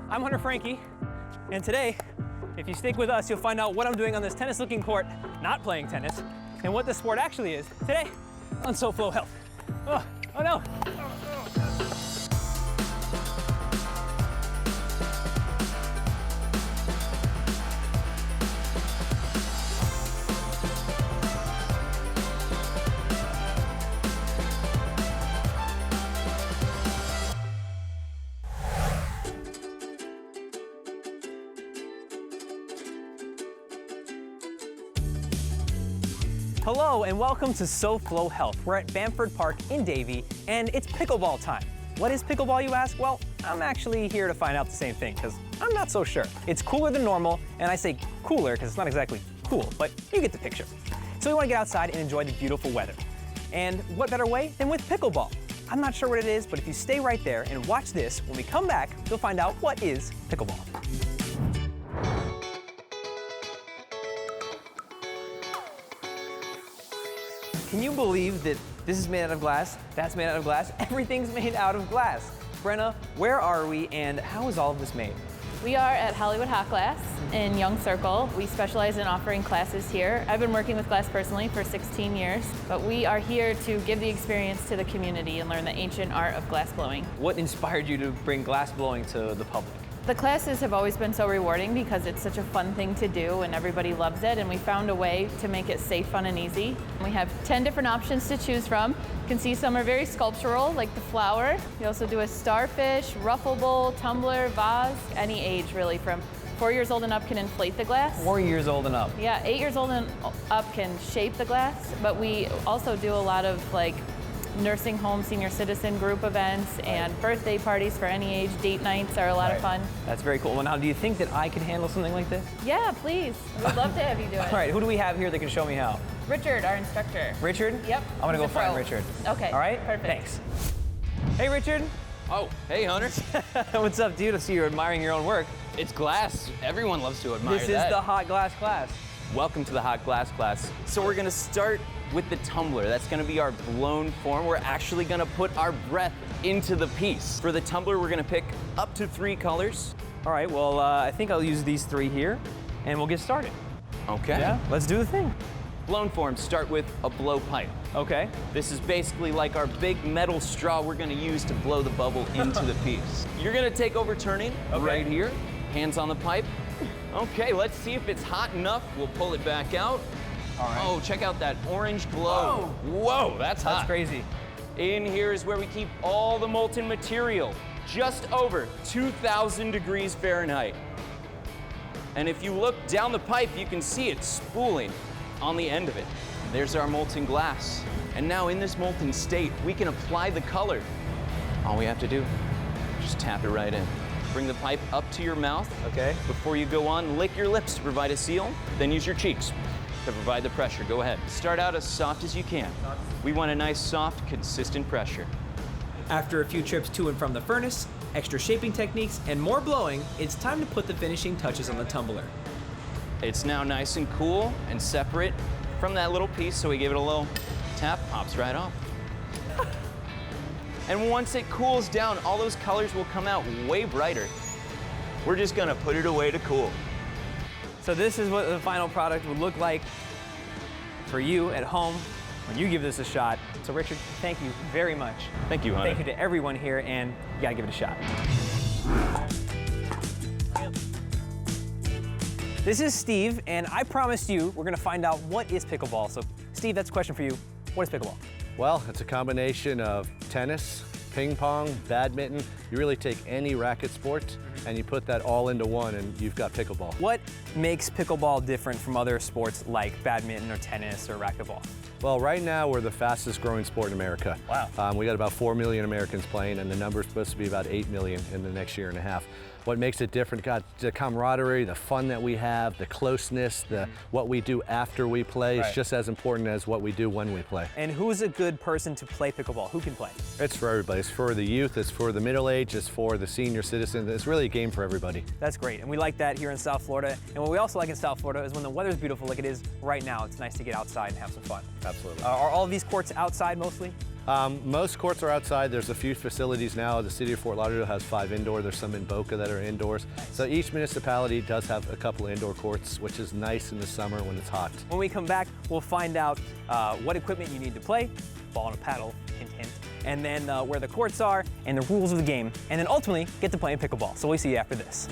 I'm Hunter Franqui, and today, if you stick with us, you'll find out what I'm doing on this tennis-looking court, not playing tennis, and what the sport actually is today on SoFlo Health. Oh no! Hello and welcome to SoFlo Health. We're at Bamford Park in Davie and it's pickleball time. What is pickleball, you ask? Well, I'm actually here to find out the same thing because I'm not so sure. It's cooler than normal, and I say cooler because it's not exactly cool, but you get the picture. So we want to get outside and enjoy the beautiful weather. And what better way than with pickleball? I'm not sure what it is, but if you stay right there and watch this, when we come back, you'll find out what is pickleball. Can you believe that this is made out of glass, that's made out of glass, everything's made out of glass? Brenna, where are we and how is all of this made? We are at Hollywood Hot Glass in Young Circle. We specialize in offering classes here. I've been working with glass personally for 16 years, but we are here to give the experience to the community and learn the ancient art of glass blowing. What inspired you to bring glass blowing to the public? The classes have always been so rewarding because it's such a fun thing to do and everybody loves it, and we found a way to make it safe, fun, and easy. We have 10 different options to choose from. You can see some are very sculptural, like the flower. We also do a starfish, ruffle bowl, tumbler, vase. Any age really, from 4 years old and up can inflate the glass. 4 years old and up. Yeah, 8 years old and up can shape the glass, but we also do a lot of like nursing home, senior citizen group events, and birthday parties for any age. Date nights are a lot of fun. That's very cool. Well, now, do you think that I can handle something like this? Yeah, please. We'd love to have you do it. All right, who do we have here that can show me how? Richard, our instructor. Richard? Yep. I'm gonna go He's a pro. find Richard. Okay. All right? Perfect. Thanks. Hey, Richard. Oh, hey, Hunter. What's up, dude? I see you're admiring your own work. It's glass. Everyone loves to admire This that. is the hot glass class. Welcome to the hot glass class. So we're gonna start with the tumbler. That's gonna be our blown form. We're actually gonna put our breath into the piece. For the tumbler, we're gonna pick up to 3 colors. All right, well, I think I'll use these 3 here, and we'll get started. Okay. Yeah, let's do the thing. Blown forms start with a blow pipe. Okay. This is basically like our big metal straw we're gonna use to blow the bubble into the piece. You're gonna take over turning right here. Hands on the pipe. Okay, let's see if it's hot enough. We'll pull it back out. All right. Oh, check out that orange glow. Whoa, that's hot. That's crazy. In here is where we keep all the molten material, just over 2,000 degrees Fahrenheit. And if you look down the pipe, you can see it spooling on the end of it. There's our molten glass. And now in this molten state, we can apply the color. All we have to do, just tap it right in. Bring the pipe up to your mouth. Okay. Before you go on, lick your lips to provide a seal, then use your cheeks to provide the pressure. Go ahead. Start out as soft as you can. We want a nice, soft, consistent pressure. After a few trips to and from the furnace, extra shaping techniques, and more blowing, it's time to put the finishing touches on the tumbler. It's now nice and cool and separate from that little piece, so we give it a little tap, pops right off. And once it cools down, all those colors will come out way brighter. We're just gonna put it away to cool. So this is what the final product would look like for you at home when you give this a shot. So Richard, thank you very much. Thank you, Hunter. Thank you to everyone here, and you gotta give it a shot. This is Steve, and I promised you we're gonna find out what is pickleball. So Steve, that's a question for you. What is pickleball? Well, it's a combination of tennis, ping pong, badminton. You really take any racket sport and you put that all into one and you've got pickleball. What makes pickleball different from other sports like badminton or tennis or racquetball? Well, right now we're the fastest growing sport in America. Wow. We got about 4 million Americans playing, and the number is supposed to be about 8 million in the next year and a half. What makes it different, got the camaraderie, the fun that we have, the closeness, what we do after we play is just as important as what we do when we play. And who's a good person to play pickleball? Who can play? It's for everybody. It's for the youth, it's for the middle age, it's for the senior citizens. It's really a game for everybody. That's great, and we like that here in South Florida. And what we also like in South Florida is when the weather's beautiful like it is right now, it's nice to get outside and have some fun. Absolutely. Are all of these courts outside mostly? Most courts are outside. There's a few facilities now. The city of Fort Lauderdale has 5 indoor. There's some in Boca that are indoors. So each municipality does have a couple indoor courts, which is nice in the summer when it's hot. When we come back, we'll find out what equipment you need to play, ball and a paddle, hint, hint, and then where the courts are and the rules of the game, and then ultimately get to playing pickleball. So we'll see you after this.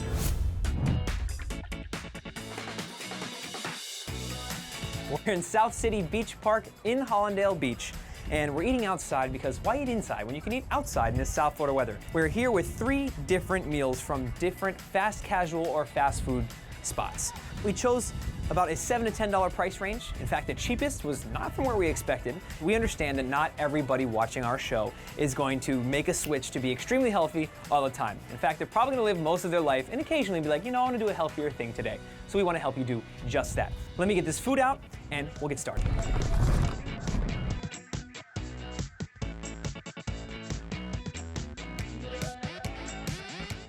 We're in South City Beach Park in Hollandale Beach, and we're eating outside because why eat inside when you can eat outside in this South Florida weather? We're here with 3 different meals from different fast casual or fast food spots. We chose about a $7 to $10 price range. In fact, the cheapest was not from where we expected. We understand that not everybody watching our show is going to make a switch to be extremely healthy all the time. In fact, they're probably gonna live most of their life and occasionally be like, you know, I wanna do a healthier thing today. So we wanna help you do just that. Let me get this food out and we'll get started.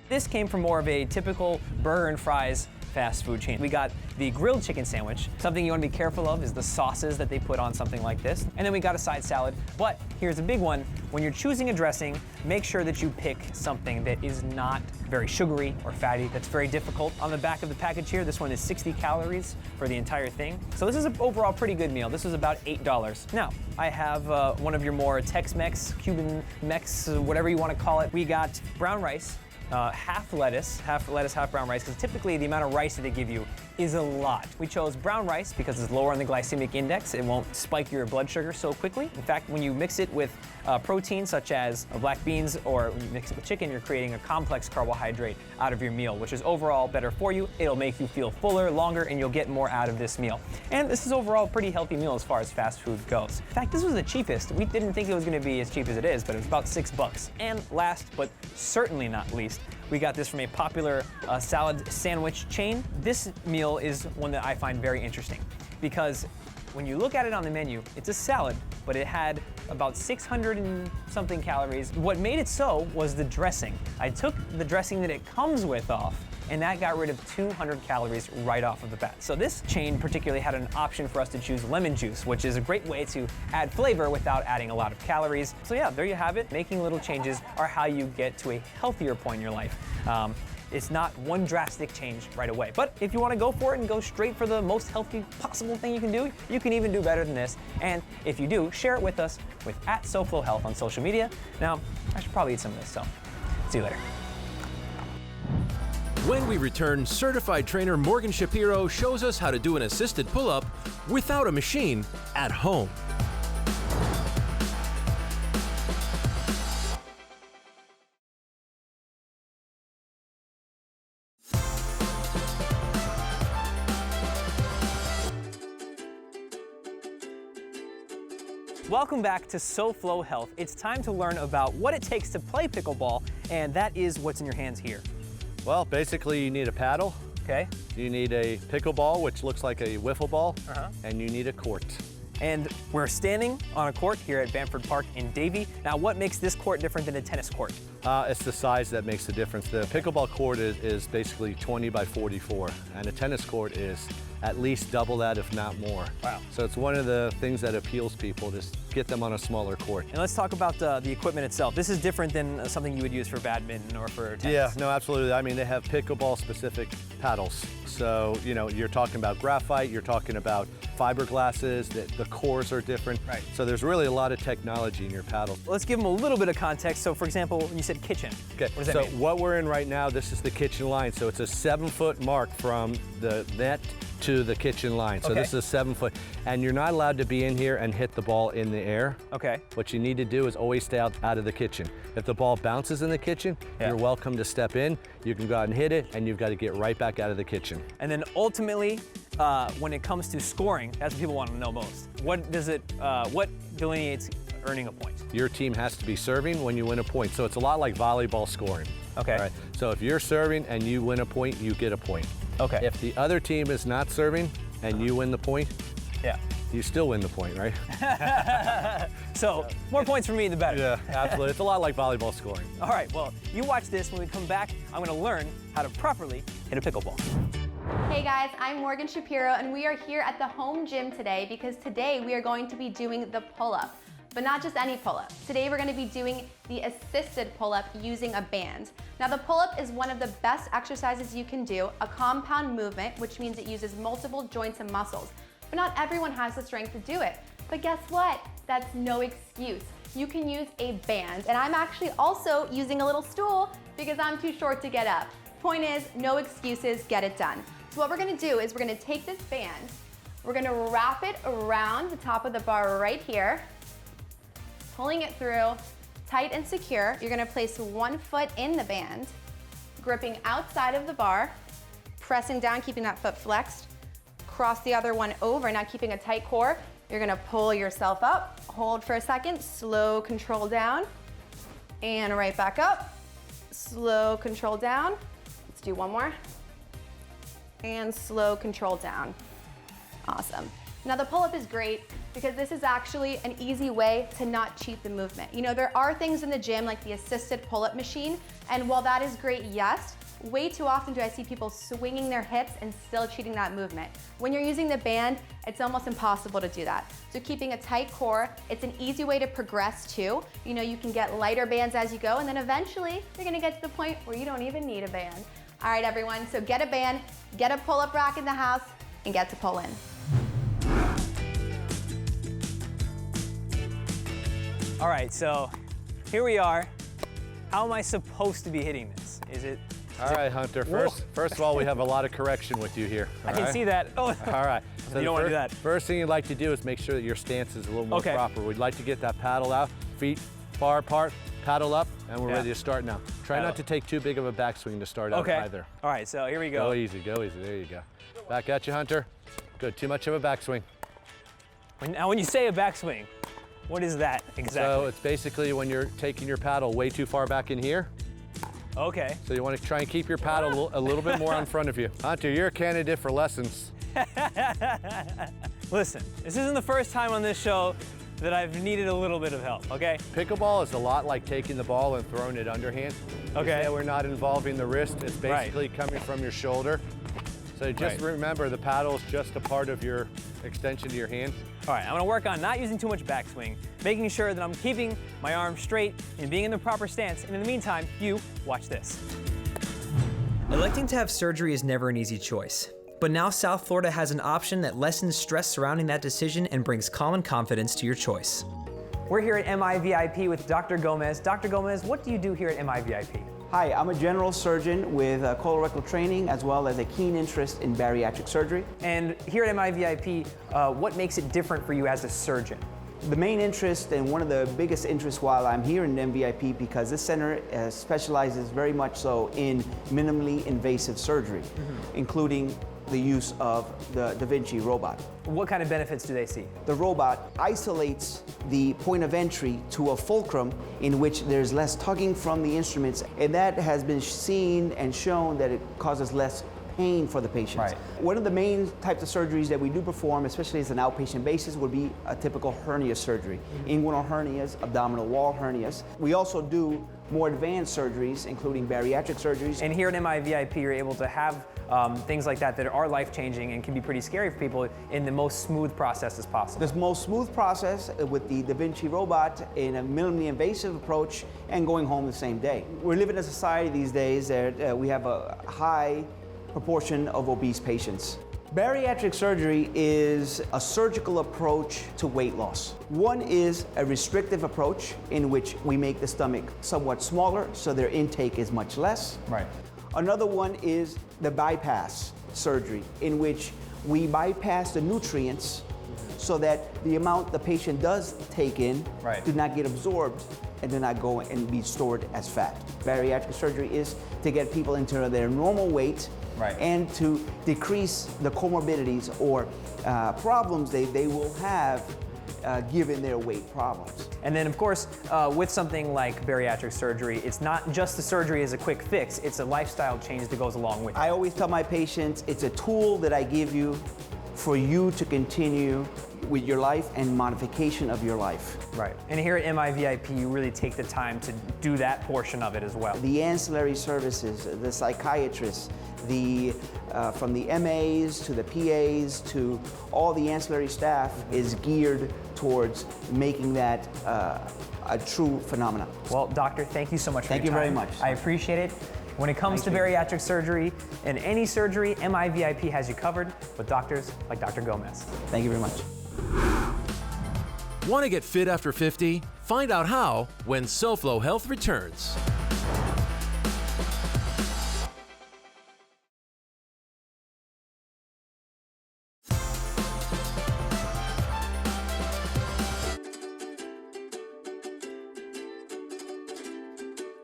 This came from more of a typical burger and fries fast food chain. We got the grilled chicken sandwich. Something you want to be careful of is the sauces that they put on something like this. And then we got a side salad. But here's a big one. When you're choosing a dressing, make sure that you pick something that is not very sugary or fatty. That's very difficult. On the back of the package here, this one is 60 calories for the entire thing. So this is an overall pretty good meal. This was about $8. Now, I have one of your more Tex-Mex, Cuban Mex, whatever you want to call it. We got brown rice, half lettuce, half brown rice, because typically the amount of rice that they give you is a lot. We chose brown rice because it's lower on the glycemic index. It won't spike your blood sugar so quickly. In fact, when you mix it with protein such as black beans or when you mix it with chicken, you're creating a complex carbohydrate out of your meal, which is overall better for you. It'll make you feel fuller, longer, and you'll get more out of this meal. And this is overall a pretty healthy meal as far as fast food goes. In fact, this was the cheapest. We didn't think it was gonna be as cheap as it is, but it was about $6. And last, but certainly not least, we got this from a popular salad sandwich chain. This meal is one that I find very interesting because when you look at it on the menu, it's a salad, but it had about 600 and something calories. What made it so was the dressing. I took the dressing that it comes with off, and that got rid of 200 calories right off of the bat. So this chain particularly had an option for us to choose lemon juice, which is a great way to add flavor without adding a lot of calories. So yeah, there you have it. Making little changes are how you get to a healthier point in your life. It's not one drastic change right away. But if you want to go for it and go straight for the most healthy possible thing you can do, you can even do better than this. And if you do, share it with us with @SoFlowHealth on social media. Now, I should probably eat some of this, so see you later. When we return, certified trainer Morgan Shapiro shows us how to do an assisted pull-up without a machine at home. Welcome back to SoFlow Health. It's time to learn about what it takes to play pickleball, and that is what's in your hands here. Well, basically you need a paddle. Okay. You need a pickleball, which looks like a wiffle ball, and you need a court. And we're standing on a court here at Bamford Park in Davie. Now, what makes this court different than a tennis court? It's the size that makes the difference. The pickleball court is basically 20 by 44, and a tennis court is at least double that, if not more. Wow. So it's one of the things that appeals people, just get them on a smaller court. And let's talk about the equipment itself. This is different than something you would use for badminton or for tennis. Yeah, no, absolutely. I mean, they have pickleball specific paddles. So, you know, you're talking about graphite, you're talking about fiberglasses, the cores are different. Right. So there's really a lot of technology in your paddles. Let's give them a little bit of context. So for example, when you said kitchen, Okay, what does that so mean? what we're in right now, this is the kitchen line. So it's a 7-foot mark from the net to the kitchen line. So Okay. this is 7 foot. And you're not allowed to be in here and hit the ball in the air. Okay. What you need to do is always stay out of the kitchen. If the ball bounces in the kitchen, Yeah. you're welcome to step in. You can go out and hit it, and you've got to get right back out of the kitchen. And then ultimately, when it comes to scoring, that's what people want to know most. What delineates earning a point? Your team has to be serving when you win a point. So it's a lot like volleyball scoring. Okay. All right. So if you're serving and you win a point, you get a point. Okay. If the other team is not serving and you win the point, Yeah. you still win the point, right? So more points for me, the better. Yeah, absolutely. It's a lot like volleyball scoring. All right, well, you watch this. When we come back, I'm going to learn how to properly hit a pickleball. Hey guys, I'm Morgan Shapiro and we are here at the home gym today because today we are going to be doing the pull-up. but not just any pull-up. Today we're gonna be doing the assisted pull-up using a band. Now the pull-up is one of the best exercises you can do, a compound movement, which means it uses multiple joints and muscles. But not everyone has the strength to do it. But guess what? That's no excuse. You can use a band, and I'm actually also using a little stool because I'm too short to get up. Point is, no excuses, get it done. So what we're gonna do is we're gonna take this band, we're gonna wrap it around the top of the bar right here, pulling it through, tight and secure. You're gonna place one foot in the band, gripping outside of the bar, pressing down, keeping that foot flexed, cross the other one over, now keeping a tight core. You're gonna pull yourself up, hold for a second, slow control down, and right back up, slow control down. Let's do one more. And slow control down. Awesome. Now the pull-up is great because this is actually an easy way to not cheat the movement. You know, there are things in the gym like the assisted pull-up machine, and while that is great, yes, way too often do I see people swinging their hips and still cheating that movement. When you're using the band, it's almost impossible to do that. So keeping a tight core, it's an easy way to progress too. You know, you can get lighter bands as you go, and then eventually you're gonna get to the point where you don't even need a band. All right, everyone, so get a band, get a pull-up rack in the house, and get to pull in. All right, so here we are. How am I supposed to be hitting this? Is it? All right, Hunter, first of all, we have a lot of correction with you here. I can see that. Oh. All right. So you don't want to do that. First thing you'd like to do is make sure that your stance is a little more Okay. proper. We'd like to get that paddle out, feet far apart, paddle up, and we're ready to start now. Try not to take too big of a backswing to start out either. All right, so here we go. Go easy, go easy. There you go. Back at you, Hunter. Good, too much of a backswing. Now when you say a backswing, what is that exactly? So it's basically when you're taking your paddle way too far back in here. Okay. So you want to try and keep your paddle a little bit more in front of you. Hunter, you're a candidate for lessons. Listen, this isn't the first time on this show that I've needed a little bit of help, okay? Pickleball is a lot like taking the ball and throwing it underhand. Okay. We're not involving the wrist. It's basically coming from your shoulder. So just remember, the paddle is just a part of your extension to your hand. All right, I'm gonna work on not using too much backswing, making sure that I'm keeping my arms straight and being in the proper stance. And in the meantime, you watch this. Electing to have surgery is never an easy choice. But now South Florida has an option that lessens stress surrounding that decision and brings calm and confidence to your choice. We're here at MIVIP with Dr. Gomez. Dr. Gomez, what do you do here at MIVIP? Hi, I'm a general surgeon with colorectal training as well as a keen interest in bariatric surgery. And here at MIVIP, what makes it different for you as a surgeon? The main interest and one of the biggest interests while I'm here in MVIP, because this center specializes very much so in minimally invasive surgery, including the use of the Da Vinci robot. What kind of benefits do they see? The robot isolates the point of entry to a fulcrum in which there's less tugging from the instruments, and that has been seen and shown that it causes less pain for the patients. Right. One of the main types of surgeries that we do perform, especially as an outpatient basis, would be a typical hernia surgery. Inguinal hernias, abdominal wall hernias. We also do more advanced surgeries, including bariatric surgeries. And here at MIVIP, you're able to have things like that are life-changing and can be pretty scary for people in the most smooth process as possible. The most smooth process with the Da Vinci robot in a minimally invasive approach and going home the same day. We're living in a society these days that we have a high proportion of obese patients. Bariatric surgery is a surgical approach to weight loss. One is a restrictive approach in which we make the stomach somewhat smaller so their intake is much less. Right. Another one is the bypass surgery in which we bypass the nutrients so that the amount the patient does take in do not get absorbed and do not go and be stored as fat. Bariatric surgery is to get people into their normal weight and to decrease the comorbidities or problems they will have given their weight problems. And then, of course, with something like bariatric surgery, it's not just the surgery as a quick fix, it's a lifestyle change that goes along with it. I always tell my patients, it's a tool that I give you for you to continue with your life and modification of your life. Right. And here at MIVIP, you really take the time to do that portion of it as well. The ancillary services, the psychiatrists, from the MAs to the PAs to all the ancillary staff is geared towards making that a true phenomenon. Well, doctor, thank you so much for your time. Thank you very much. I appreciate it. When it comes to bariatric surgery and any surgery, MIVIP has you covered with doctors like Dr. Gomez. Thank you very much. Want to get fit after 50? Find out how when SoFlo Health returns.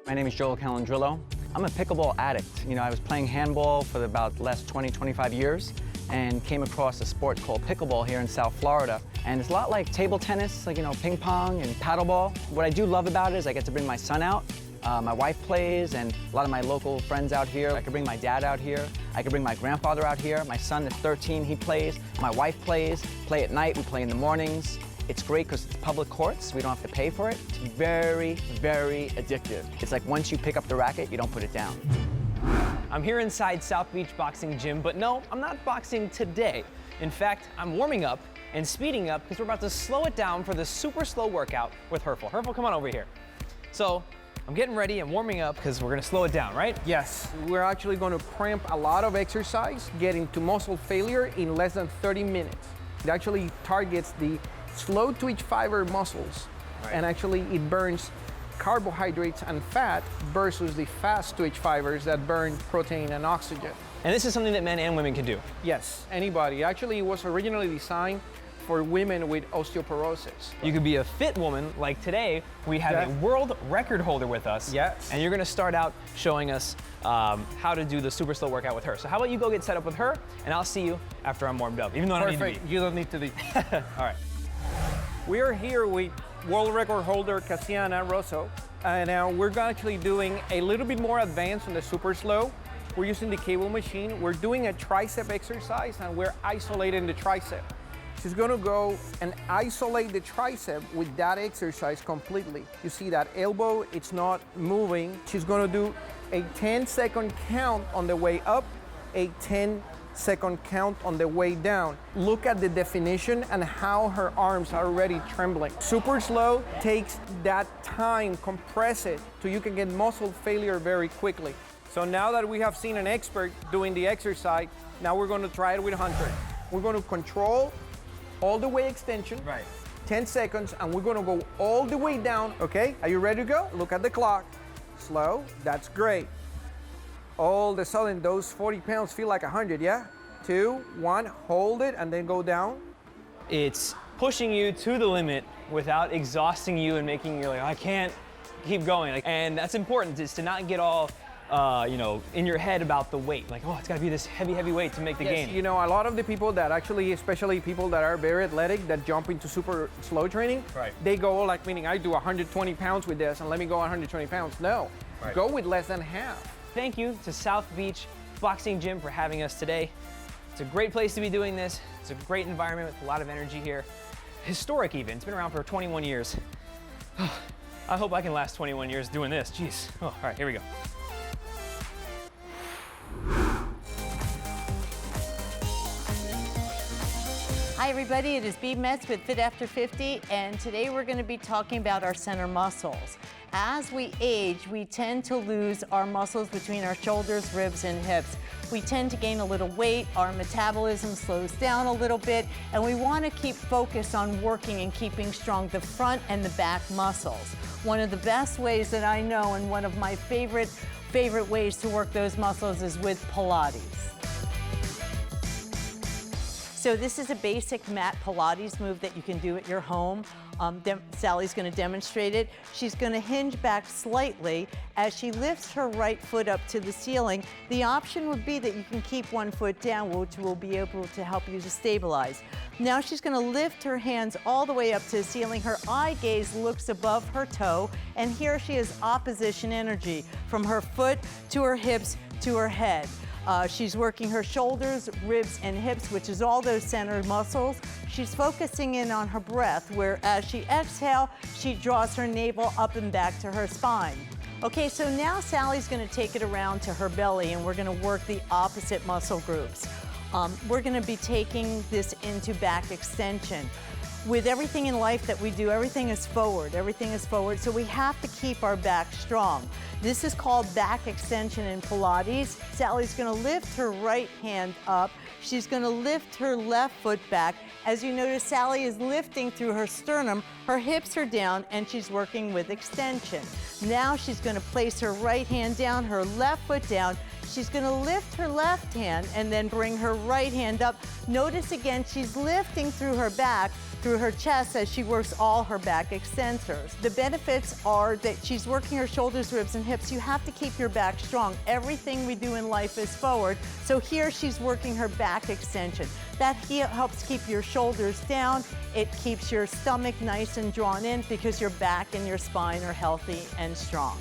My name is Joel Calandrillo. I'm a pickleball addict. You know, I was playing handball for about the last 20, 25 years and came across a sport called pickleball here in South Florida. And it's a lot like table tennis, like, you know, ping pong and paddleball. What I do love about it is I get to bring my son out. My wife plays, and a lot of my local friends out here. I could bring my dad out here. I could bring my grandfather out here. My son is 13, he plays. My wife plays. Play at night, we play in the mornings. It's great because it's public courts. We don't have to pay for it. It's very, very addictive. It's like once you pick up the racket, you don't put it down. I'm here inside South Beach Boxing Gym, but no, I'm not boxing today. In fact, I'm warming up and speeding up because we're about to slow it down for the super slow workout with Herfel. Herfel, come on over here. So, I'm getting ready and warming up because we're gonna slow it down, right? Yes, we're actually going to cramp a lot of exercise, getting to muscle failure in less than 30 minutes. It actually targets the slow twitch fiber muscles, and actually it burns carbohydrates and fat versus the fast twitch fibers that burn protein and oxygen. And this is something that men and women can do. Yes, anybody. Actually, it was originally designed for women with osteoporosis. You could be a fit woman, like today, we have a world record holder with us. Yes. And you're gonna start out showing us how to do the super slow workout with her. So how about you go get set up with her, and I'll see you after I'm warmed up, even though I don't need to be. Perfect, you don't need to be. All right. We are here with world record holder Cassiana Rosso, and we're actually doing a little bit more advanced on the super slow. We're using the cable machine. We're doing a tricep exercise, and we're isolating the tricep. She's gonna go and isolate the tricep with that exercise completely. You see that elbow, it's not moving. She's gonna do a 10-second count on the way up, a 10-second count on the way down. Look at the definition and how her arms are already trembling. Super slow takes that time, compress it, so you can get muscle failure very quickly. So now that we have seen an expert doing the exercise, now we're gonna try it with Hunter. We're gonna control all the way extension, 10 seconds, and we're gonna go all the way down, okay? Are you ready to go? Look at the clock. Slow, that's great. All of a sudden, those 40 pounds feel like 100, yeah? 2, 1, hold it, and then go down. It's pushing you to the limit without exhausting you and making you like, I can't keep going. And that's important, is to not get all in your head about the weight. Like, oh, it's gotta be this heavy, heavy weight to make the game. You know, a lot of the people that actually, especially people that are very athletic, that jump into super slow training, they go like, meaning I do 120 pounds with this and let me go 120 pounds. No, go with less than half. Thank you to South Beach Boxing Gym for having us today. It's a great place to be doing this. It's a great environment with a lot of energy here. Historic even, it's been around for 21 years. I hope I can last 21 years doing this, jeez. Oh, all right, here we go. Hi everybody, it is Bea Metz with Fit After 50, and today we're going to be talking about our center muscles. As we age, we tend to lose our muscles between our shoulders, ribs, and hips. We tend to gain a little weight, our metabolism slows down a little bit, and we want to keep focused on working and keeping strong the front and the back muscles. One of the best ways that I know, and one of my favorite ways to work those muscles, is with Pilates. So this is a basic mat Pilates move that you can do at your home. Sally's going to demonstrate it. She's going to hinge back slightly as she lifts her right foot up to the ceiling. The option would be that you can keep one foot down, which will be able to help you to stabilize. Now she's going to lift her hands all the way up to the ceiling. Her eye gaze looks above her toe, and here she has opposition energy from her foot to her hips to her head. She's working her shoulders, ribs, and hips, which is all those center muscles. She's focusing in on her breath, where as she exhales, she draws her navel up and back to her spine. Okay, so now Sally's gonna take it around to her belly, and we're gonna work the opposite muscle groups. We're gonna be taking this into back extension. With everything in life that we do, everything is forward, so we have to keep our back strong. This is called back extension in Pilates. Sally's gonna lift her right hand up. She's gonna lift her left foot back. As you notice, Sally is lifting through her sternum, her hips are down, and she's working with extension. Now she's gonna place her right hand down, her left foot down. She's gonna lift her left hand and then bring her right hand up. Notice again, she's lifting through her back, through her chest as she works all her back extensors. The benefits are that she's working her shoulders, ribs, and hips. You have to keep your back strong. Everything we do in life is forward. So here she's working her back extension. That helps keep your shoulders down. It keeps your stomach nice and drawn in because your back and your spine are healthy and strong.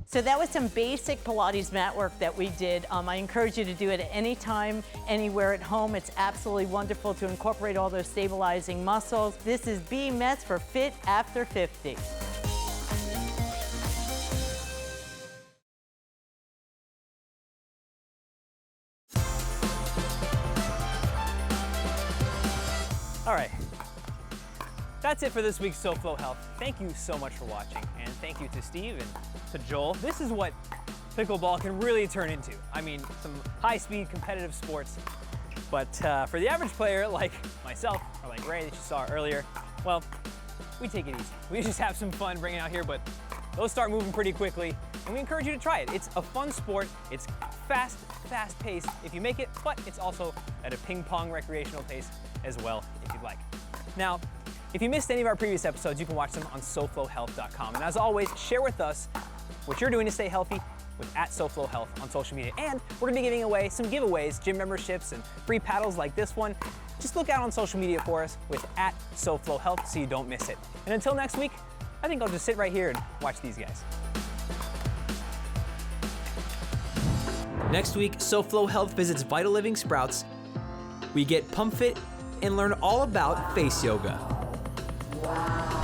So that was some basic Pilates mat work that we did. I encourage you to do it at any time, anywhere at home. It's absolutely wonderful to incorporate all those stabilizing muscles. This is B. Metz for Fit After 50. All right, that's it for this week's SoFlo Health. Thank you so much for watching, and thank you to Steve and to Joel. This is what pickleball can really turn into. I mean, some high-speed competitive sports. But for the average player like myself, or like Ray that you saw earlier, well, we take it easy. We just have some fun bringing it out here, but those start moving pretty quickly, and we encourage you to try it. It's a fun sport. It's fast-paced if you make it, but it's also at a ping-pong recreational pace as well if you'd like. Now, if you missed any of our previous episodes, you can watch them on SoFloHealth.com. And as always, share with us what you're doing to stay healthy with @SoFloHealth on social media. And we're gonna be giving away some giveaways, gym memberships, and free paddles like this one. Just look out on social media for us with @SoFloHealth so you don't miss it. And until next week, I think I'll just sit right here and watch these guys. Next week, SoFlo Health visits Vital Living Sprouts. We get pump fit and learn all about face yoga. Wow.